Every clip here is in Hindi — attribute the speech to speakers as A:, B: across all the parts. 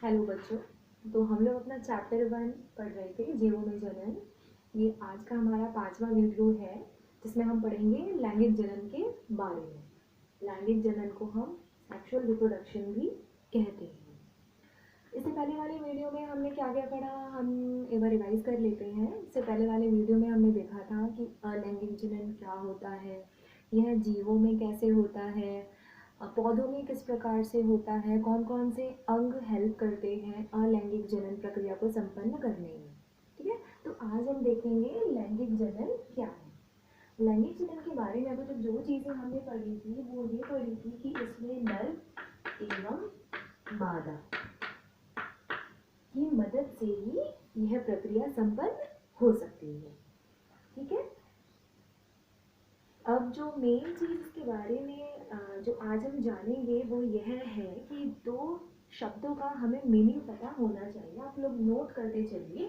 A: हेलो बच्चों। तो हम लोग अपना चैप्टर 1 पढ़ रहे थे, जीवों में जनन। ये आज का हमारा 5वां वीडियो है, जिसमें हम पढ़ेंगे लैंगिक जनन के बारे में। लैंगिक जनन को हम सेक्सुअल रिप्रोडक्शन भी कहते हैं। इससे पहले वाले वीडियो में हमने क्या क्या पढ़ा, हम एक बार रिवाइज कर लेते हैं। इससे पहले वाले वीडियो में हमने देखा था कि अलैंगिक जनन क्या होता है, यह जीवों में कैसे होता है, पौधों में किस प्रकार से होता है, कौन कौन से अंग हेल्प करते हैं अलैंगिक जनन प्रक्रिया को संपन्न करने में। ठीक है, तो आज हम देखेंगे लैंगिक जनन क्या है। लैंगिक जनन के बारे में अभी तक जो चीज़ें हमने पढ़ी थी वो ये पढ़ी थी कि इसमें नर एवं मादा की मदद से ही यह प्रक्रिया संपन्न हो सकती है। ठीक है, अब जो मेन चीज़ इसके बारे में जो आज हम जानेंगे वो यह है कि दो शब्दों का हमें मीनिंग पता होना चाहिए। आप लोग नोट करते चलिए।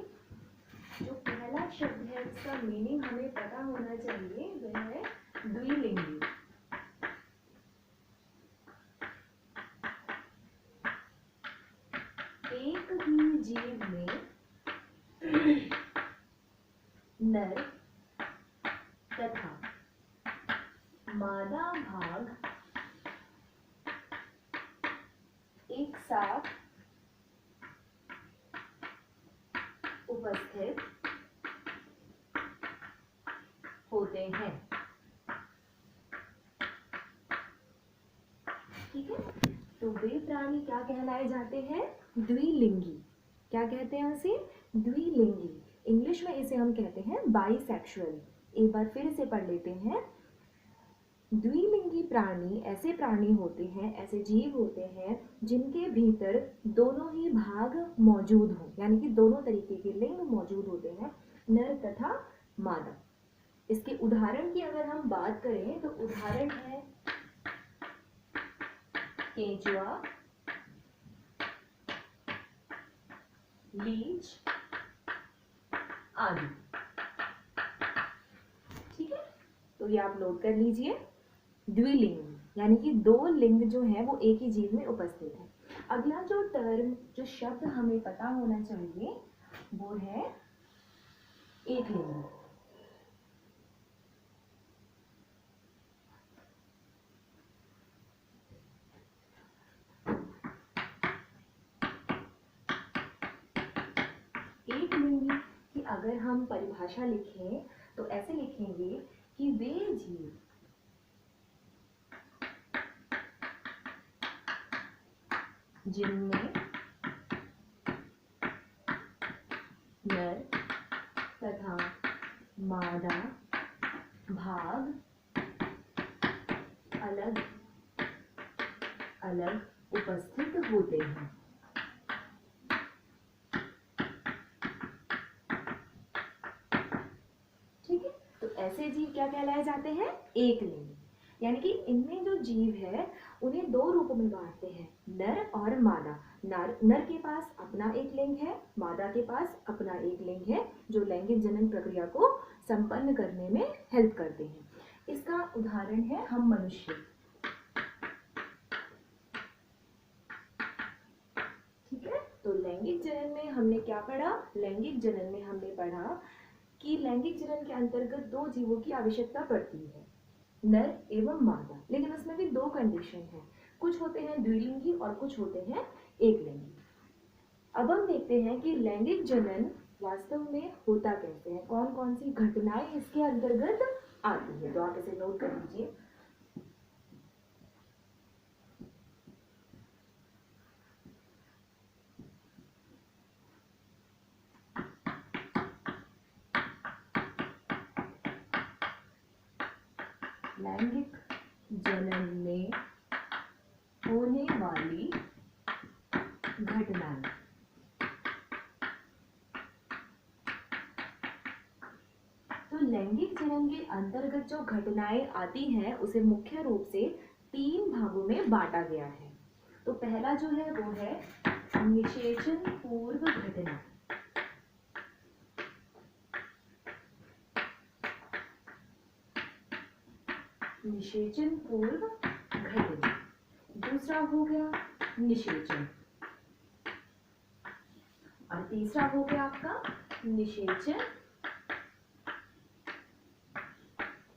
A: जो पहला शब्द है उसका मीनिंग हमें पता होना चाहिए, वह है द्विलिंगी। एक ही जीव में नर तथा मादा भाग एक साथ उपस्थित होते हैं। ठीक है, तो वे प्राणी क्या कहलाए जाते हैं? द्विलिंगी। क्या कहते हैं उसे? द्विलिंगी। इंग्लिश में इसे हम कहते हैं बाइसेक्सुअल। एक बार फिर से पढ़ लेते हैं। द्विलिंगी प्राणी ऐसे प्राणी होते हैं, ऐसे जीव होते हैं जिनके भीतर दोनों ही भाग मौजूद हो, यानी कि दोनों तरीके के लिंग मौजूद होते हैं, नर तथा मादा। इसके उदाहरण की अगर हम बात करें तो उदाहरण है केंचुआ, लीच आदि। ठीक है, तो ये आप नोट कर लीजिए। द्विलिंग यानी कि दो लिंग जो है वो एक ही जीव में उपस्थित है। अगला जो टर्म, जो शब्द हमें पता होना चाहिए वो है एक लिंग। एक लिंग की अगर हम परिभाषा लिखें तो ऐसे लिखेंगे कि वे जीव जिनमें नर तथा मादा भाग अलग अलग उपस्थित होते हैं। ठीक है, तो ऐसे जीव क्या कहलाए जाते हैं? एक लिंग। यानी कि इनमें जो जीव है उन्हें दो रूपों में बांटते हैं, नर और मादा। नर के पास अपना एक लिंग है, मादा के पास अपना एक लिंग है, जो लैंगिक जनन प्रक्रिया को संपन्न करने में हेल्प करते हैं। इसका उदाहरण है हम मनुष्य। ठीक है, तो लैंगिक जनन में हमने क्या पढ़ा? लैंगिक जनन में हमने पढ़ा कि लैंगिक जनन के अंतर्गत दो जीवों की आवश्यकता पड़ती है, नर एवं मादा। लेकिन उसमें भी दो कंडीशन है, कुछ होते हैं द्विलिंगी और कुछ होते हैं एकलिंगी। अब हम देखते हैं कि लैंगिक जनन वास्तव में होता कैसे है, कौन कौन सी घटनाएं इसके अंतर्गत आती है। तो आप इसे नोट कर लीजिए। लैंगिक जनन में होने वाली घटनाएं। तो लैंगिक जनन के अंतर्गत जो घटनाएं आती हैं उसे मुख्य रूप से 3 भागों में बांटा गया है। तो पहला जो है वो है निषेचन पूर्व घटना। निषेचन पूर्व घटना। दूसरा हो गया निषेचन। और तीसरा हो गया आपका निषेचन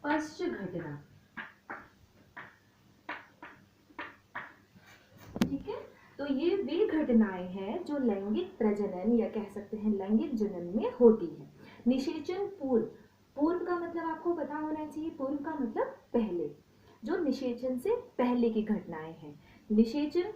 A: पश्च घटना। ठीक है, तो ये वे घटनाएं हैं जो लैंगिक प्रजनन या कह सकते हैं लैंगिक जनन में होती है। निषेचन पूर्व, पूर्व का मतलब आपको पता होना चाहिए, पूर्व का मतलब पहले, जो निषेचन से पहले की घटनाएं हैं। निषेचन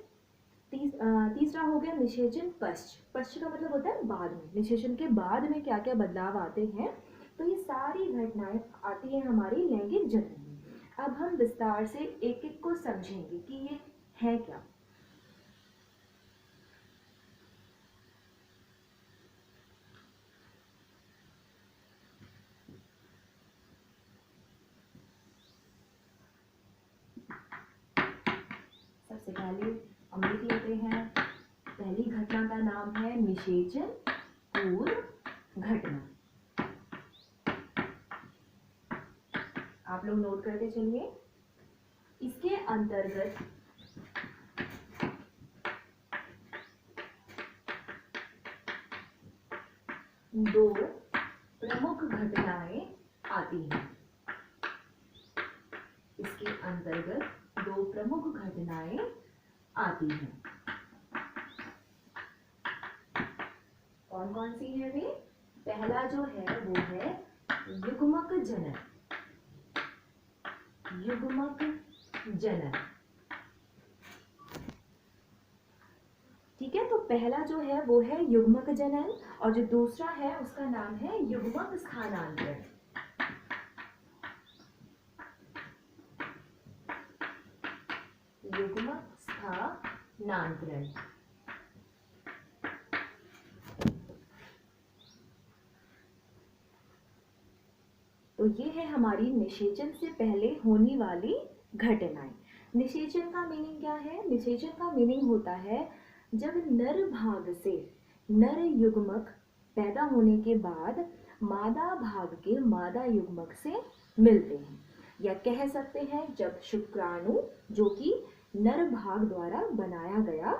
A: तीसरा हो गया निषेचन पश्च, पश्च का मतलब होता है बाद में, निषेचन के बाद में क्या क्या बदलाव आते हैं, तो ये सारी घटनाएं आती है हमारी लैंगिक जनन में। अब हम विस्तार से एक एक को समझेंगे कि ये है क्या। सबसे पहले हम लिख लेते हैं, पहली घटना का नाम है निषेचन पूर्व घटना। आप लोग नोट करते चलिए। इसके अंतर्गत दो प्रमुख घटनाएं आती हैं। इसके अंतर्गत दो प्रमुख घटनाएं आती हैं। कौन कौन सी है वे? पहला जो है वो है युग्मक जनन। युग्मक जनन, ठीक है, तो पहला जो है वो है युग्मक जनन और जो दूसरा है उसका नाम है युग्मक स्थानांतरण। युग्मक स्थानांतरण। तो ये है हमारी निषेचन से पहले होने वाली घटनाएं। निषेचन का मीनिंग क्या है? निषेचन का मीनिंग होता है जब नर भाग से नर युग्मक पैदा होने के बाद मादा भाग के मादा युग्मक से मिलते हैं, या कह सकते हैं जब शुक्राणु जो कि नर भाग द्वारा बनाया गया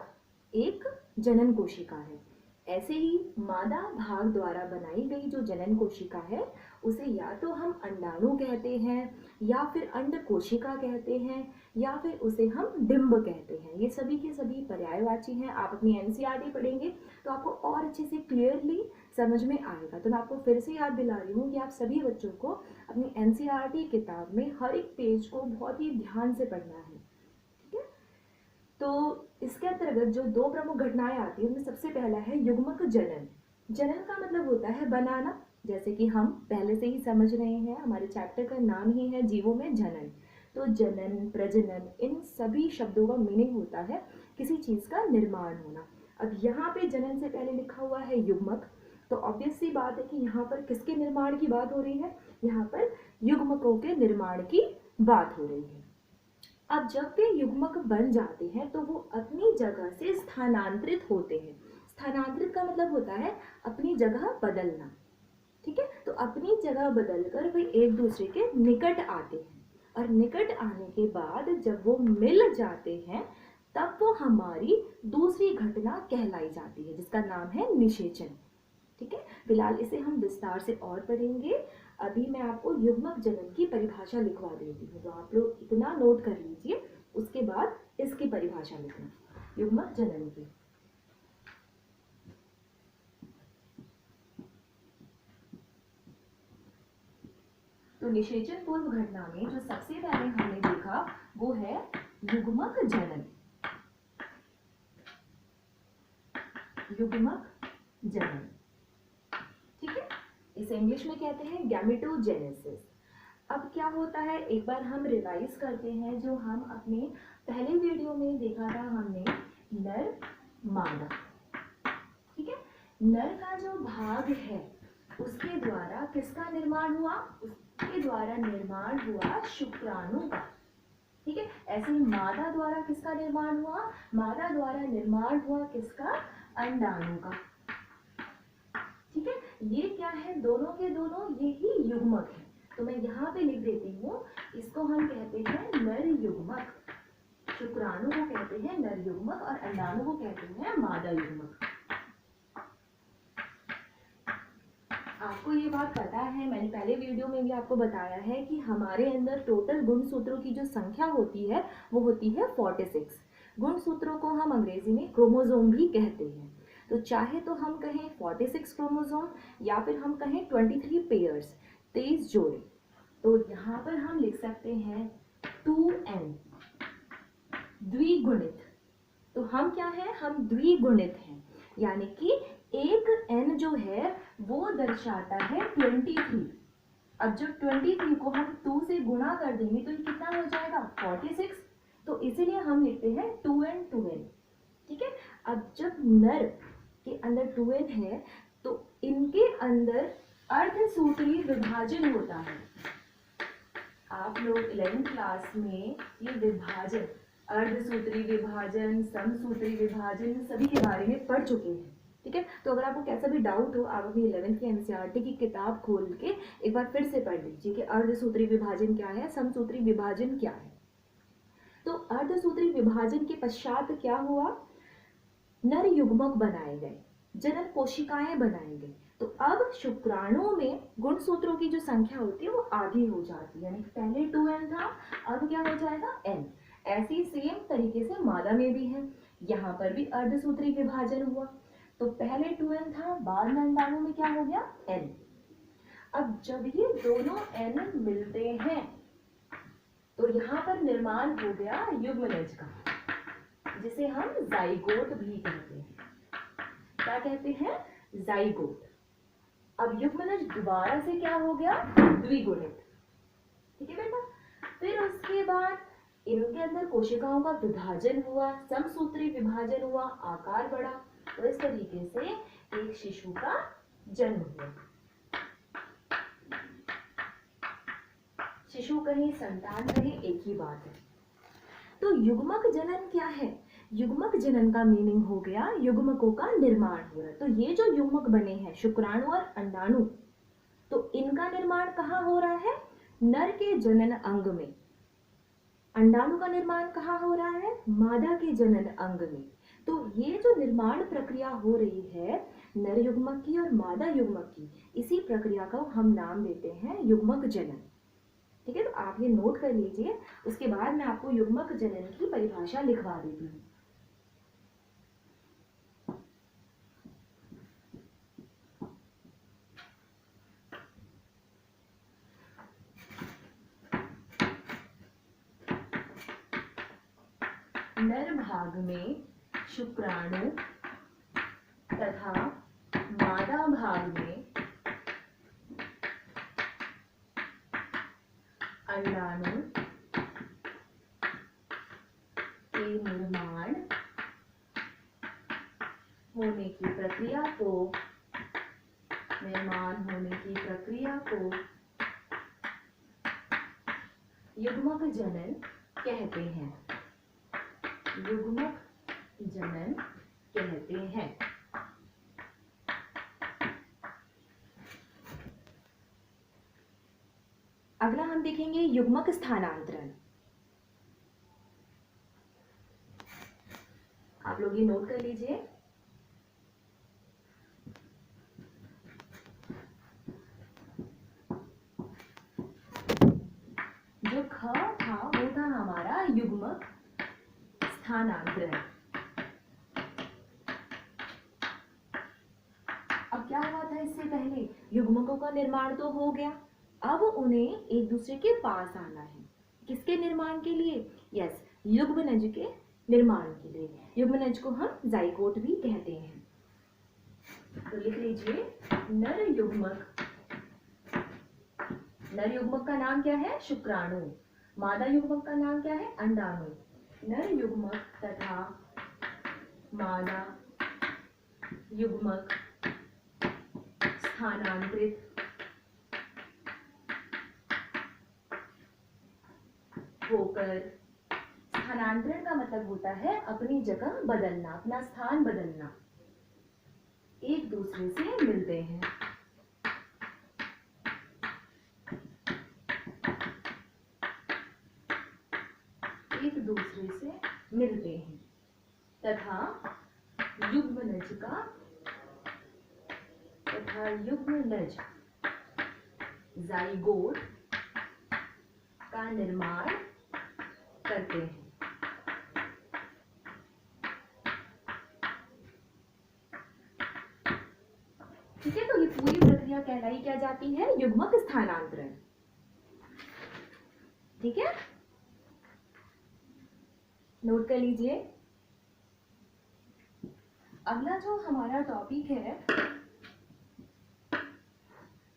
A: एक जनन कोशिका है, ऐसे ही मादा भाग द्वारा बनाई गई जो जनन कोशिका है उसे या तो हम अंडाणु कहते हैं या फिर अंड कोशिका कहते हैं या फिर उसे हम डिंब कहते हैं। ये सभी के सभी पर्यायवाची हैं। आप अपनी एनसीईआरटी पढ़ेंगे तो आपको और अच्छे से क्लियरली समझ में आएगा। तो मैं आपको फिर से याद दिला रही हूँ कि आप सभी बच्चों को अपनी एनसीईआरटी किताब में हर एक पेज को बहुत ही ध्यान से पढ़ना है। ठीक है, तो इसके अंतर्गत जो दो प्रमुख घटनाएं आती है उनमें सबसे पहला है युग्मक जनन। जनन का मतलब होता है बनाना, जैसे कि हम पहले से ही समझ रहे हैं, हमारे चैप्टर का नाम ही है जीवों में जनन। तो जनन, प्रजनन, इन सभी शब्दों का मीनिंग होता है किसी चीज का निर्माण होना। अब यहाँ पे जनन से पहले लिखा हुआ है युग्मक, तो ऑब्वियस सी बात है कि यहाँ पर किसके निर्माण की बात हो रही है? यहाँ पर युग्मकों के निर्माण की बात हो रही है। अब जब वे युग्मक बन जाते हैं तो वो अपनी जगह से स्थानांतरित होते हैं। स्थानांतरित का मतलब होता है अपनी जगह बदलना। ठीक है, तो अपनी जगह बदलकर वे एक दूसरे के निकट आते हैं और निकट आने के बाद जब वो मिल जाते हैं तब वो हमारी दूसरी घटना कहलाई जाती है जिसका नाम है निषेचन। ठीक है, फिलहाल इसे हम विस्तार से और पढ़ेंगे। अभी मैं आपको युग्मक जनन की परिभाषा लिखवा देती हूँ, तो आप लोग इतना नोट कर लीजिए, उसके बाद इसकी परिभाषा लिखना युग्मक जनन की। तो निषेचन पूर्व घटना में जो सबसे पहले हमने देखा वो है युग्मक जनन। युग्मक जनन, ठीक है, इसे इंग्लिश में कहते हैं गैमेटोजेनेसिस। अब क्या होता है, एक बार हम रिवाइज करते हैं जो हम अपने पहले वीडियो में देखा था हमने, नर मादा। ठीक है, नर का जो भाग है उसके द्वारा किसका निर्माण हुआ? उसके द्वारा निर्माण हुआ शुक्राणु का। ठीक है, ऐसे ही मादा द्वारा किसका निर्माण हुआ? मादा द्वारा निर्माण हुआ किसका? अंडाणु का। ठीक है, ये क्या है? दोनों के दोनों ये ही युग्मक है। तो मैं यहाँ पे लिख देती हूँ, इसको हम कहते हैं नर युग्मक। शुक्राणु को कहते हैं नर युग्मक और अंडाणु को कहते हैं मादा युग्मक। आपको ये बात पता है, मैंने पहले वीडियो में भी आपको बताया है कि हमारे अंदर टोटल गुणसूत्रों की जो संख्या होती है वो होती है 46। गुणसूत्रों को हम अंग्रेजी में क्रोमोसोम भी कहते हैं। तो चाहे तो हम कहें 46 क्रोमोसोम या फिर हम कहें 23 पेयर्स, 23 जोड़े। तो यहाँ पर हम लिख सकते हैं 2n, द्विगुणित। तो हम क्या है, हम द्विगुणित हैं, यानी कि एक n जो है वो दर्शाता है 23। अब जब 23 को हम 2 से गुणा कर देंगे तो ये कितना हो जाएगा, 46। तो इसीलिए हम लिखते हैं 2n 2n। ठीक है। अब जब नर के अंदर 2n है तो इनके अंदर अर्धसूत्री विभाजन होता है। आप लोग 11th क्लास में ये विभाजन, अर्धसूत्री विभाजन, समसूत्री विभाजन सभी के बारे में पढ़ चुके हैं। ठीक है। तो अगर आपको कैसा भी डाउट हो, आप अपनी 11th की एनसीईआरटी की किताब खोल के एक बार फिर से पढ़ लीजिए कि अर्धसूत्री विभाजन क्या है, समसूत्री विभाजन क्या है। तो अर्धसूत्री विभाजन के पश्चात क्या हुआ, नर युग्मक बनाए गए, जनन कोशिकाएं बनाई गई। तो अब शुक्राणु में गुणसूत्रों की जो संख्या होती है वो आधी हो जाती है, यानी पहले 2n था, अब क्या हो जाएगा n। ऐसे ही सेम तरीके से मादा में भी है, यहाँ पर भी अर्धसूत्री विभाजन हुआ। तो पहले 2n था, बाद में अंडाणु में क्या हो गया, n। अब जब ये दोनों n मिलते हैं तो यहाँ पर निर्माण हो गया युग्मनज का, जिसे हम जाइगोट भी कहते हैं। क्या कहते हैं, जाइगोट। अब युग्मनज दोबारा से क्या हो गया, द्विगुणित। ठीक है बेटा। फिर उसके बाद इनके अंदर कोशिकाओं का विभाजन हुआ, समसूत्री विभाजन हुआ, आकार बढ़ा, तो इस तरीके से एक शिशु का जन्म हुआ। शिशु कहीं, संतान कहीं, एक ही बात है। तो युग्मक जनन क्या है, युग्मक जनन का मीनिंग हो गया युग्मकों का निर्माण हो रहा है। तो ये जो युग्मक बने हैं शुक्राणु और अंडाणु, तो इनका निर्माण कहाँ हो रहा है, नर के जनन अंग में। अंडाणु का निर्माण कहाँ हो रहा है, मादा के जनन अंग में। तो ये जो निर्माण प्रक्रिया हो रही है नर युग्मक की और मादा युग्मक की, इसी प्रक्रिया का हम नाम देते हैं युग्मक जनन। ठीक है। तो आप ये नोट कर लीजिए, उसके बाद मैं आपको युग्मक जनन की परिभाषा लिखवा देती हूँ। नर भाग में शुक्राणु तथा मादा भाग में अंडाणु के निर्माण होने की प्रक्रिया को युग्मक जनन कहते हैं। युग्मक जनन कहते हैं। अगला हम देखेंगे युग्मक स्थानांतरण। आप लोग ये नोट कर लीजिए। जो ख था वो था हमारा युग्मक स्थानांतरण। अब क्या हुआ था इससे पहले, युग्मकों का निर्माण तो हो गया, अब उन्हें एक दूसरे के पास आना है। किसके निर्माण के लिए, यस, युग्मनज के निर्माण के लिए। युग्मनज को हम जाइगोट भी कहते हैं। तो लिख लीजिए, नर युग्मक का नाम क्या है, शुक्राणु। मादा युग्मक का नाम क्या है, अंडाणु। नर युग्मक तथा मादा युग्मक स्थानांतरित होकर, स्थानांतरण का मतलब होता है अपनी जगह बदलना, अपना स्थान बदलना, एक दूसरे से मिलते हैं। एक दूसरे से मिलते हैं तथा युग्मनज जाइगोट का निर्माण करते हैं। ठीक है, तो ये पूरी प्रक्रिया कहलाई क्या जाती है? युग्मक स्थानांतरण। ठीक है, नोट कर लीजिए। अगला जो हमारा टॉपिक है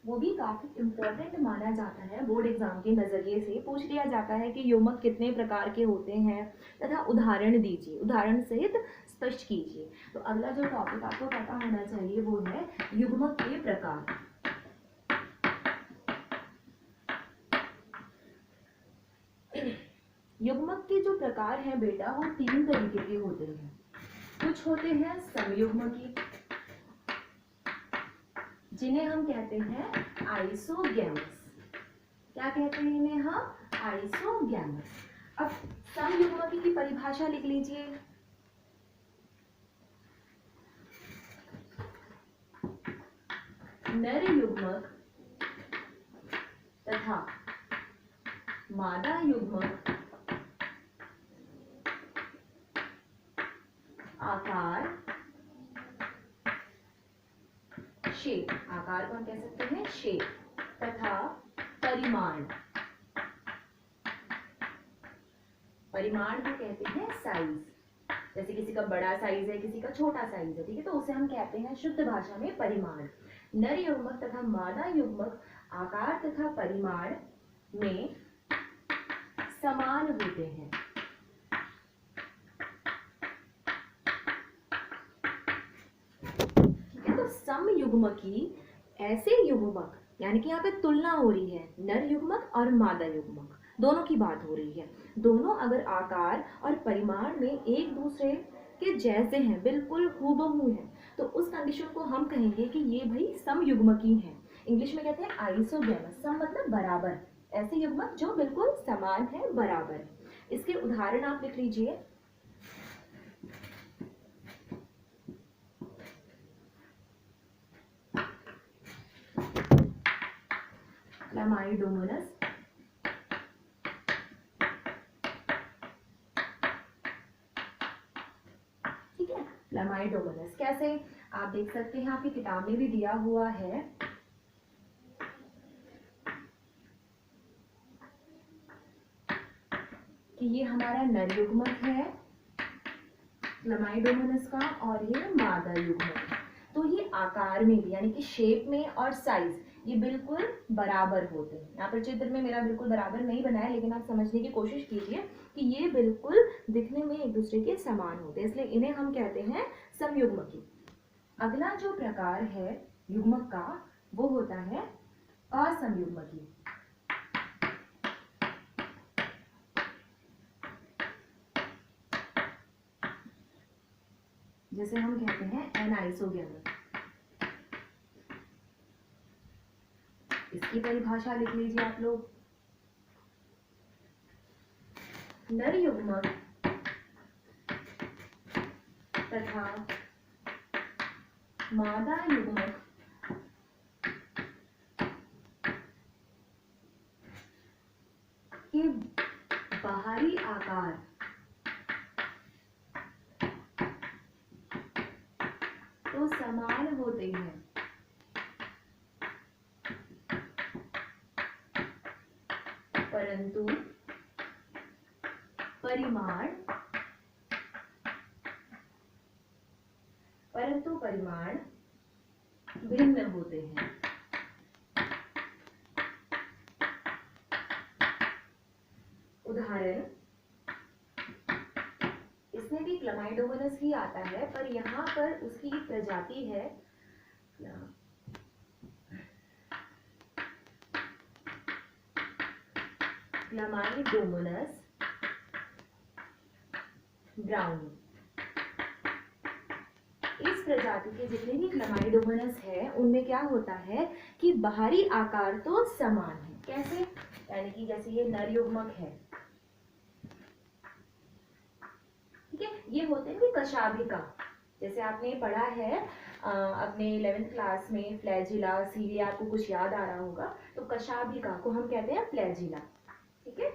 A: वो भी काफी इम्पोर्टेंट माना जाता है। बोर्ड एग्जाम के नजरिए से पूछ लिया जाता है कि युग्मक कितने प्रकार के होते हैं तथा उदाहरण दीजिए, उदाहरण सहित स्पष्ट कीजिए। तो अगला जो टॉपिक आपको पता होना चाहिए वो है युग्मक के प्रकार। युग्मक के जो प्रकार हैं बेटा वो 3 तरीके के होते हैं। कुछ होते हैं समयुग्मकी, जिन्हें हम कहते हैं आइसोगैमस। क्या कहते हैं इन्हें हम? आइसोगैमस। अब समयुग्मकी की परिभाषा लिख लीजिए। नर युग्मक तथा मादा युग्मक आकार, शेप, आकार को हम कह सकते हैं शेप, तथा परिमाण, परिमाण को कहते हैं साइज। जैसे किसी का बड़ा साइज है, किसी का छोटा साइज है, ठीक है, तो उसे हम कहते हैं शुद्ध भाषा में परिमाण। नर युग्मक तथा मादा युग्मक आकार तथा परिमाण में समान होते हैं। ठीक है, तो समयुग्मकी ऐसे युग्मक, यानी कि यहाँ पे तुलना हो रही है नर युग्मक और मादा युग्मक, दोनों की बात हो रही है। दोनों अगर आकार और परिमाण में एक दूसरे के जैसे हैं, बिल्कुल हूबहू हैं, तो उस कंडीशन को हम कहेंगे कि ये भाई समयुग्मकी हैं। इंग्लिश में कहते हैं आइसोगैमस। सम मतलब बराबर, ऐसे युग्मक जो बिल्कुल समान है, बराबर है। इसके उदाहरण आप लिख लीजिए। क्लामाइडोमोनस, ठीक है, क्लामाइडोमोनस कैसे? आप देख सकते हैं, आपकी किताब में भी दिया हुआ है। कि ये हमारा नर युग्मक है क्लामाइडोमोनस का, और ये मादा युग्मक है। तो ये आकार में भी, यानी कि शेप में और साइज, ये बिल्कुल बराबर होते हैं। यहाँ पर चित्र में मेरा बिल्कुल बराबर नहीं बना है, लेकिन आप समझने की कोशिश कीजिए कि ये बिल्कुल दिखने में एक दूसरे के समान होते हैं, इसलिए इन्हें हम कहते हैं समयुग्मकी। अगला जो प्रकार है युग्मक का वो होता है असमयुग्मकी। जैसे हम कहते हैं एनाइसोगैमस। इसकी परिभाषा लिख लीजिए आप लोग। नर युग्मक तथा मादा युग्मक के बाहरी आकार तो समान होते हैं, परंतु परिमाण भिन्न होते हैं। उदाहरण, इसमें भी क्लामाइडोमोनस ही आता है, पर यहाँ पर उसकी एक प्रजाति है क्लामाइडोमोनस ब्राउनी। इस प्रजाति के जितने भी क्लामाइडोमोनस है उनमें क्या होता है कि बाहरी आकार तो समान है। कैसे? यानी कि जैसे ये नर युग्मक है, ठीक है, ये होते हैं कशाभिका। जैसे आपने पढ़ा है अपने 11th क्लास में फ्लैजिला, सीलिया आपको कुछ याद आ रहा होगा, तो कशाभिका को हम कहते हैं फ्लैजिला, ठीक है,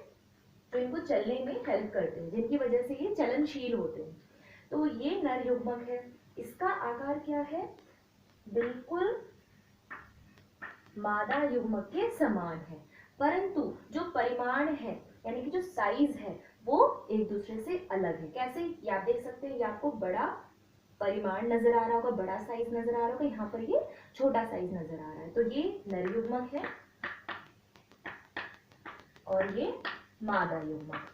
A: तो इनको चलने में हेल्प करते हैं, जिनकी वजह से ये चलनशील होते हैं। तो ये नर युग्मक है, इसका आकार क्या है, बिल्कुल मादा युग्मक के समान है, परंतु जो परिमाण है यानी कि जो साइज है वो एक दूसरे से अलग है। कैसे, ये आप देख सकते हैं, ये आपको बड़ा परिमाण नजर आ रहा होगा, बड़ा साइज नजर आ रहा होगा, यहाँ पर ये छोटा साइज नजर आ रहा है, तो ये नर युग्मक है और ये मादा युग्मक।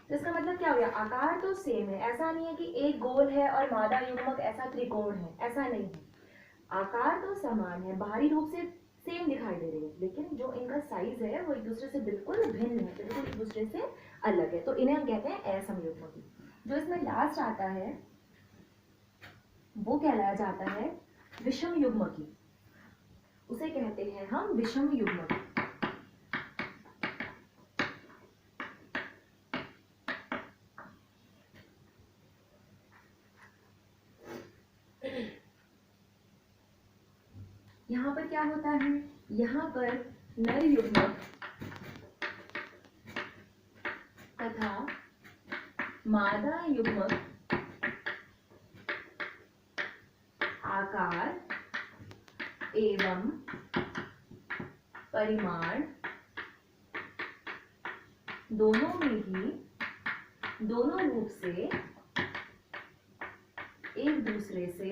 A: तो इसका मतलब क्या हो गया, आकार तो सेम है, ऐसा नहीं है कि एक गोल है और मादा युग्मक ऐसा त्रिकोण है, ऐसा नहीं है, आकार तो समान है, बाहरी रूप से सेम दिखाई दे रही है, लेकिन जो इनका साइज है वो एक दूसरे से बिल्कुल भिन्न है, बिल्कुल एक दूसरे से अलग है, तो इन्हें हम कहते हैं असमयुग्मकी। जो इसमें लास्ट आता है वो कहलाया जाता है विषम युग्मकी, उसे कहते हैं हम विषम युग्मकी। यहाँ पर क्या होता है, यहाँ पर नर युग्मक तथा मादा युग्मक आकार एवं परिमाण दोनों में ही दोनों रूप से एक दूसरे से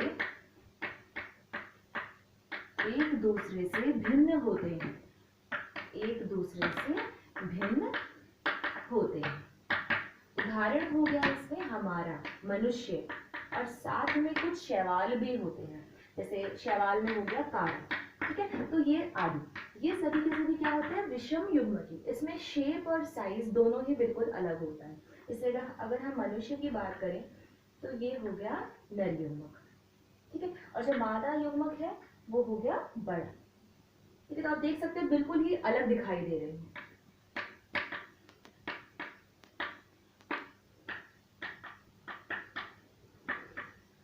A: भिन्न होते हैं, एक दूसरे से भिन्न होते हैं। उदाहरण हो गया इसमें हमारा मनुष्य, और साथ में कुछ शैवाल भी होते हैं, जैसे शैवाल में हो गया कार, ठीक है, तो ये आदि, ये सभी के सभी क्या होते हैं, विषम युग्मकी। इसमें शेप और साइज दोनों ही बिल्कुल अलग होता है। इसलिए अगर हम मनुष्य की बात करें तो ये हो गया नर युग्मक, ठीक है, और जो मादा युग्मक है वो हो गया बड़ा, ठीक है, तो आप देख सकते हैं बिल्कुल ही अलग दिखाई दे रहे हैं।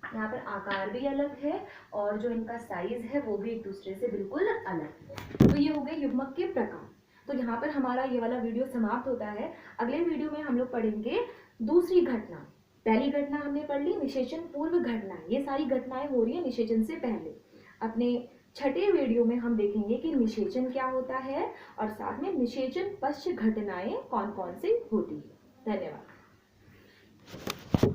A: यहाँ पर आकार भी अलग है और जो इनका साइज है वो भी एक दूसरे से बिल्कुल अलग है। तो ये हो गए युग्मक के प्रकार। तो यहाँ पर हमारा ये वाला वीडियो समाप्त होता है। अगले वीडियो में हम लोग पढ़ेंगे दूसरी घटना। पहली घटना हमने पढ़ ली निषेचन पूर्व घटनाएं, ये सारी घटनाएं हो रही है निषेचन से पहले। अपने छठे वीडियो में हम देखेंगे कि निषेचन क्या होता है और साथ में निषेचन पश्च घटनाएं कौन कौन सी होती है। धन्यवाद।